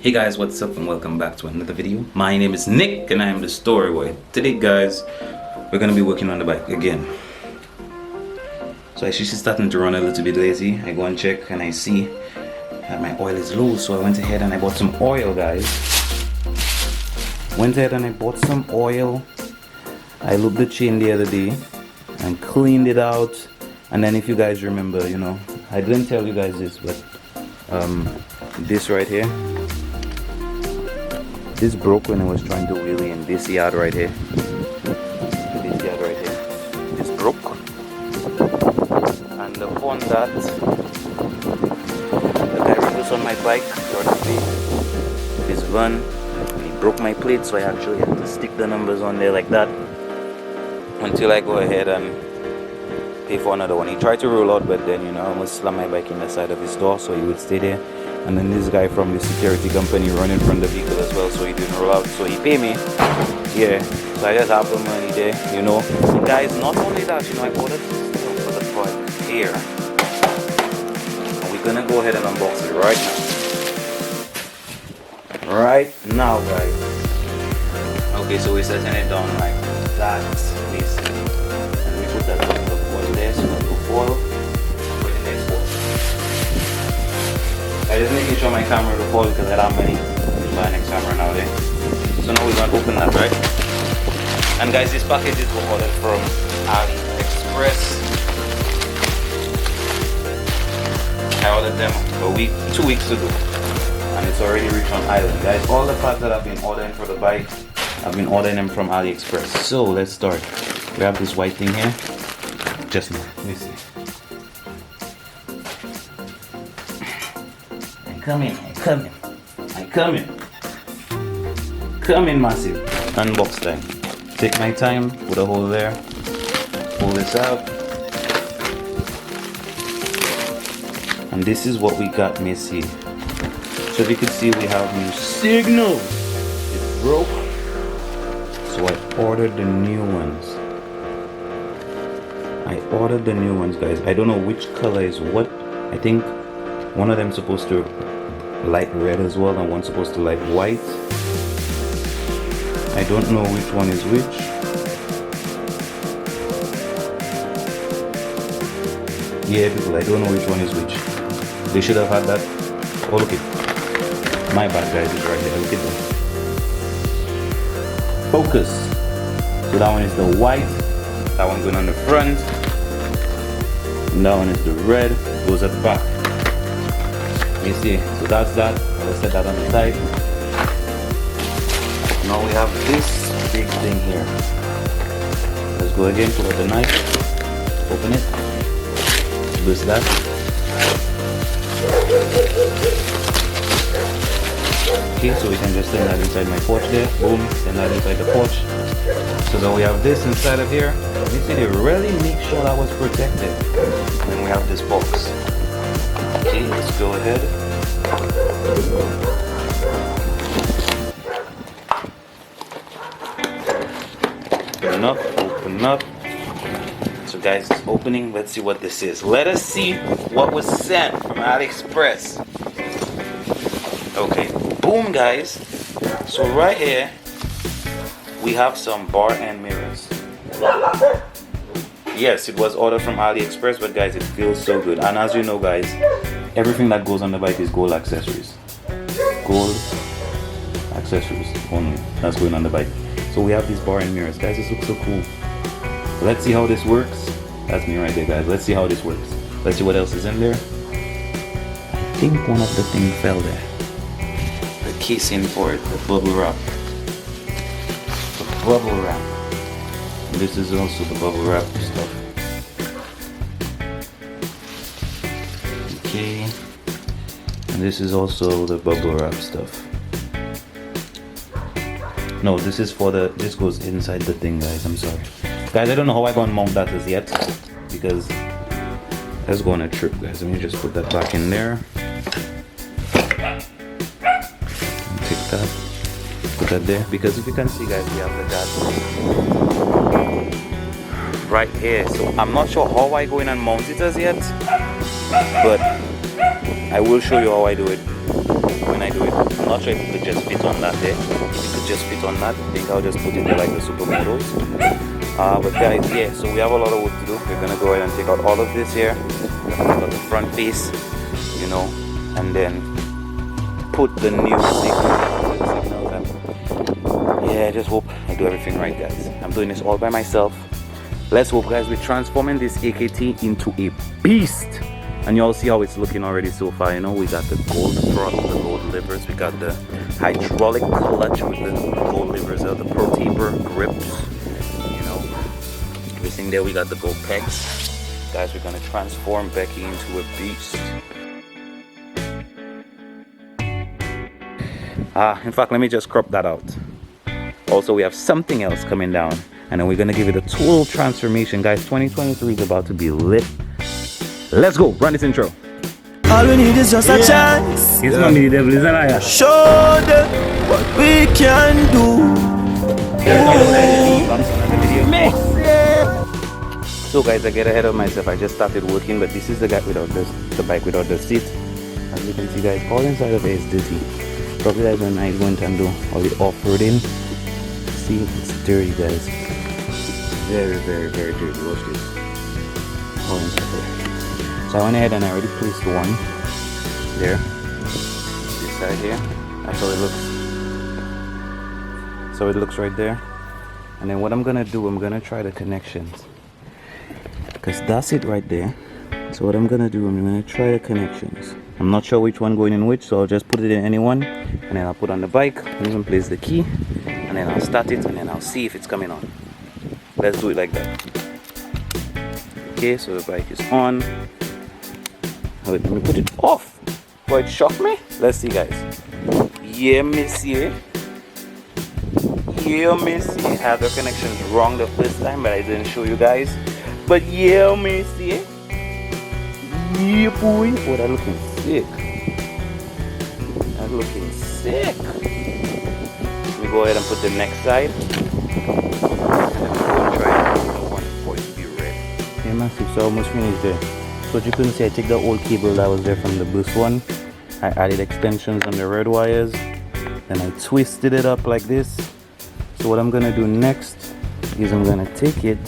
Hey guys, what's up and welcome back to another video. My name is Nick and I am the Storyboy. Today guys, we're gonna be working on the bike again. So she's starting to run a little bit lazy. I go and check and I see that my oil is low, so I went ahead and I bought some oil, guys. Went ahead and I bought some oil. I looked the chain the other day and cleaned it out. And then if you guys remember, you know, I didn't tell you guys this, but this right here, this broke when I was trying to wheelie in this yard right here. This yard right here. This broke. And upon that, the guy ran this on my bike, this van, he broke my plate, so I actually had to stick the numbers on there like that until I go ahead and pay for another one. He tried to roll out, but then, you know, I almost slammed my bike in the side of his door, so he would stay there. And then this guy from the security company running from the vehicle as well, so he didn't roll out, so he paid me. Yeah, so I just have the money there, you know. And guys, not only that, you know, I ordered stuff for the bike here. And we're gonna go ahead and unbox it right now. Right now, guys. Okay, so we're setting it down like that, basically. And we put that on the foil there, so we'll foil. I just making sure my camera will fall because I don't have money to buy next camera nowadays. So now we're gonna open that, right? And guys, this package is ordered from AliExpress. I ordered them a week, 2 weeks ago, and it's already reached on island, guys. All the parts that I've been ordering for the bike, I've been ordering them from AliExpress. So let's start. We have this white thing here. Just now, let me see. Coming, massive. Unbox time. Take my time, put a hole there, pull this out. And this is what we got, Missy. So if you can see, we have new signal. It broke. So I ordered the new ones. Guys. I don't know which color is what. I think one of them supposed to light red as well, and one's supposed to light white. I don't know which one is which. Yeah, people, I don't know which one is which. They should have had that. Oh, look it. My bad, guys, is right here. Look at that. Focus. So that one is the white. That one going on the front. And that one is the red. Goes at the back. You see, so that's that. I'll set that on the side. Now we have this big thing here. Let's go again, pull out the knife, open it, twist that. Okay, so we can just send that inside my porch there. Boom, send that inside the porch. So then we have this inside of here. You see, they really make sure that was protected. And then we have this box. Okay, let's go ahead. Open up. So guys, it's opening. Let's see what this is. Let us see what was sent from AliExpress. Okay, boom, guys. So right here, we have some bar end mirrors. Yes, it was ordered from AliExpress, but guys, it feels so good. And as you know, guys, everything that goes on the bike is gold accessories. Gold accessories only. That's going on the bike. So we have these bar end mirrors. Guys, this looks so cool. Let's see how this works. That's me right there, guys. Let's see how this works. Let's see what else is in there. I think one of the things fell there. The casing for it, the bubble wrap. The bubble wrap. And this is also the bubble wrap stuff. Okay. And this is also the bubble wrap stuff. No, this is for the, this goes inside the thing, guys. I'm sorry. Guys, I don't know how I'm gonna mount that as yet, because that's going to trip, guys. Let me just put that back in there. Take that, put that there, because if you can see, guys, we have the guard right here. So I'm not sure how I go in and mount it as yet, but I will show you how I do it when I do it. I'm not sure if it could just fit on that there. If it could just fit on that, I think I'll just put it there like the supermodels. But guys, yeah, so we have a lot of work to do. We're gonna go ahead and take out all of this here. We're gonna take out the front piece, you know, and then put the new signals and yeah, I just hope I do everything right, guys. I'm doing this all by myself. Let's hope, guys, we're transforming this AKT into a beast. And you all see how it's looking already so far. You know, we got the gold throttle, the gold livers, we got the hydraulic clutch with the gold livers, the pro taper grips, you know, everything there. We got the gold pegs. Guys, we're gonna transform Becky into a beast. In fact, let me just crop that out. Also, we have something else coming down, and then we're gonna give it a total transformation. Guys, 2023 is about to be lit. Let's go, run this intro. All we need is just a chance. It's not me, the devil is a liar. Show them what we can do. So guys, I get ahead of myself. I just started working, but this is the guy without the bike without the seat. As you can see, guys, all inside of it is dirty. Probably that's when I went and do all the off-roading. See, it's dirty, guys. Very, very, very dirty. Watch this. All inside there. So I went ahead and I already placed one there. This side here. That's how it looks. So it looks right there. And then what I'm gonna do, I'm gonna try the connections. Because that's it right there. So what I'm gonna do, I'm gonna try the connections. I'm not sure which one going in which, so I'll just put it in any one, and then I'll put on the bike, and even place the key, and then I'll start it, and then I'll see if it's coming on. Let's do it like that. Okay, so the bike is on. Wait, let me put it off before it shocked me. Let's see, guys. Yeah, monsieur. Yeah, monsieur. I had the connections wrong the first time, but I didn't show you guys. But yeah, monsieur. Yeah, boy. Oh, that's looking sick. That's looking sick. Let me go ahead and put the next side. And then we'll try another one for it to be red. Yeah, massive. So almost finished there. So what you couldn't see, I took the old cable that was there from the bus one. I added extensions on the red wires. Then I twisted it up like this. So what I'm gonna do next is I'm gonna take it.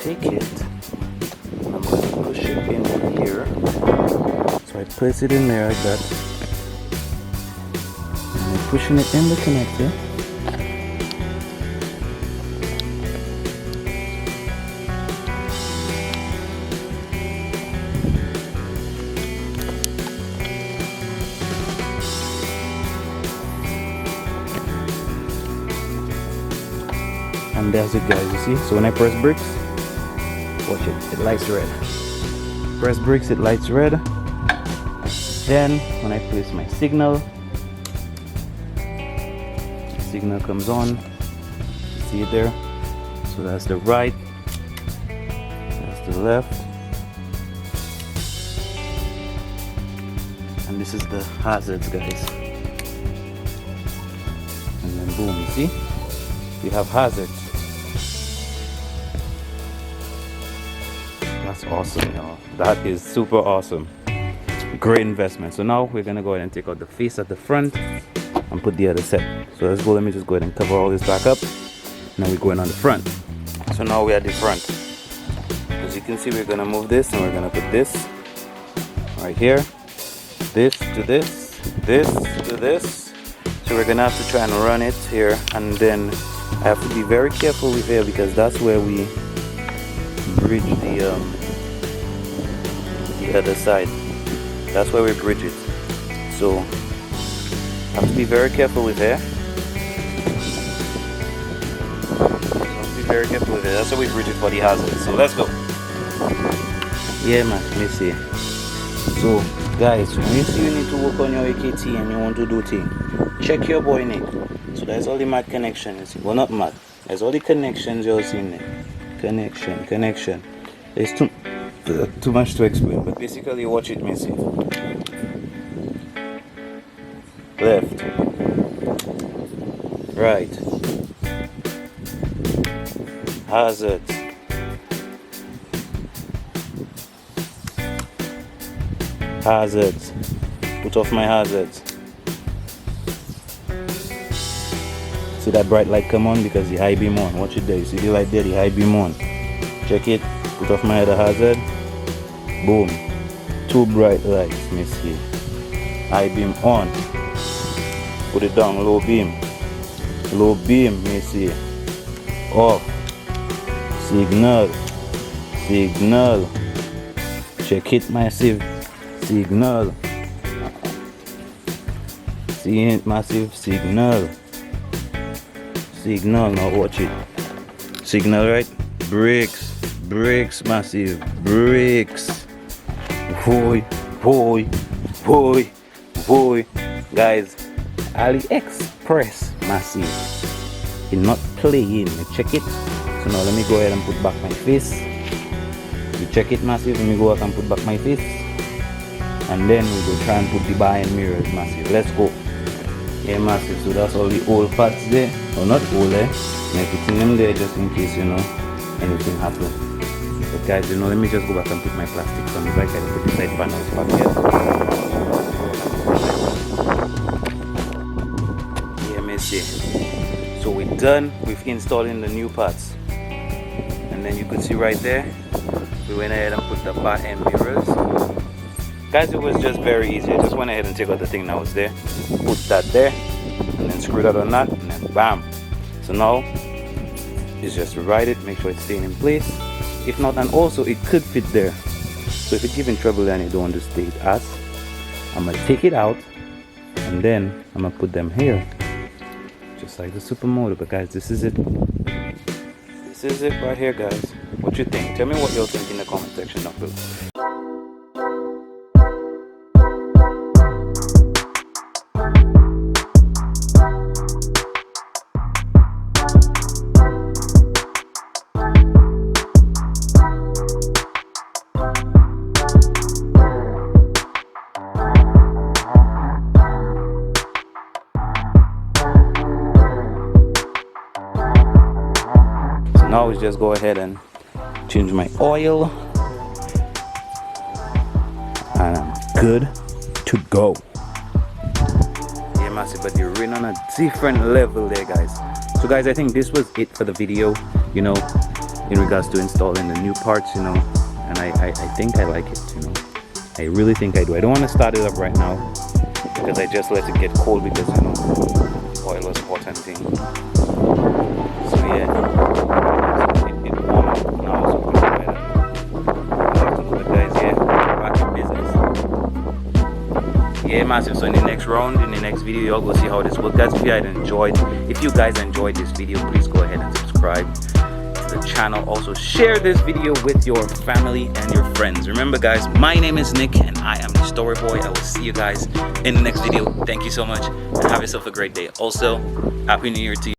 Take it, I'm going to push it in here. So I place it in there like that. And I'm pushing it in the connector. And that's it, guys, you see? So when I press brakes, watch it, it lights red. Press brakes, it lights red. Then when I place my signal, the signal comes on. See it there? So that's the right, that's the left, and this is the hazards, guys. And then boom, you see? We have hazards. That's awesome, y'all. That is super awesome. Great investment. So now we're gonna go ahead and take out the face at the front and put the other set. So let's go. Let me just go ahead and cover all this back up. Now we're going on the front. So now we're at the front. As you can see, we're gonna move this and we're gonna put this right here. This to this, this to this. So we're gonna have to try and run it here, and then I have to be very careful with here because that's where we bridge the other side. That's where we bridge it. So I have to be very careful with here. Very careful with it. That's how we bridge it for the hazards. So let's go. Yeah, man. Let me see. So, guys, when you see you need to work on your AKT and you want to do things, check your boy Nick. So there's all the mad connections. Well, not mad. There's all the connections you're seeing there. Connection. There's too much to explain, but basically watch it, Missy. Left. Right. Hazard. Hazards. Put off my hazards. See that bright light come on because the high beam on. Watch it there. You see the light there, the high beam on. Check it. Put off my other hazard. Boom. 2 bright lights, me see. High beam on. Put it down, low beam. Low beam, me see. Off. Signal. Signal. Check it, massive. Signal. See it, massive. Signal. Signal, now watch it. Signal, right? Brakes. Brakes, massive. Brakes. Boy, boy, boy, boy. Guys, AliExpress, massive. It's not playing. Check it. So now let me go ahead and put back my face. You check it, massive. Let me go back and put back my face. And then we go try and put the bar and mirrors, massive. Let's go. Yeah, massive. So that's all the old parts there. Or not old, eh? And I put them there just in case, you know, anything happens. But guys, you know, let me just go back and put my plastics on the bike. I put the side panels back here. Yeah, messy. So we're done with installing the new parts. And then you could see right there, we went ahead and put the bar and mirrors. Guys, it was just very easy. I just went ahead and took out the thing that was there, put that there, and then screw that on that, and then bam. So now, it's just to ride it, make sure it's staying in place. If not, and also it could fit there. So if it's giving trouble and you don't want to stay as, I'm gonna take it out, and then I'm gonna put them here. Just like the supermoto. But guys, this is it. This is it right here, guys. What you think? Tell me what y'all think in the comment section down below. Now we just go ahead and change my oil, and I'm good to go. Yeah, massive, but you're in on a different level there, guys. So guys, I think this was it for the video, you know, in regards to installing the new parts, you know, and I think I like it, you know. I really think I do. I don't want to start it up right now because I just let it get cold because, you know, the oil was hot and thing. So yeah. Yeah, massive. So in the next round, in the next video, y'all go see how this works. Guys, if you guys enjoyed this video, please go ahead and subscribe to the channel. Also share this video with your family and your friends. Remember guys, my name is Nick and I am the Storyboy. I will see you guys in the next video. Thank you so much and have yourself a great day. Also, Happy New Year to you.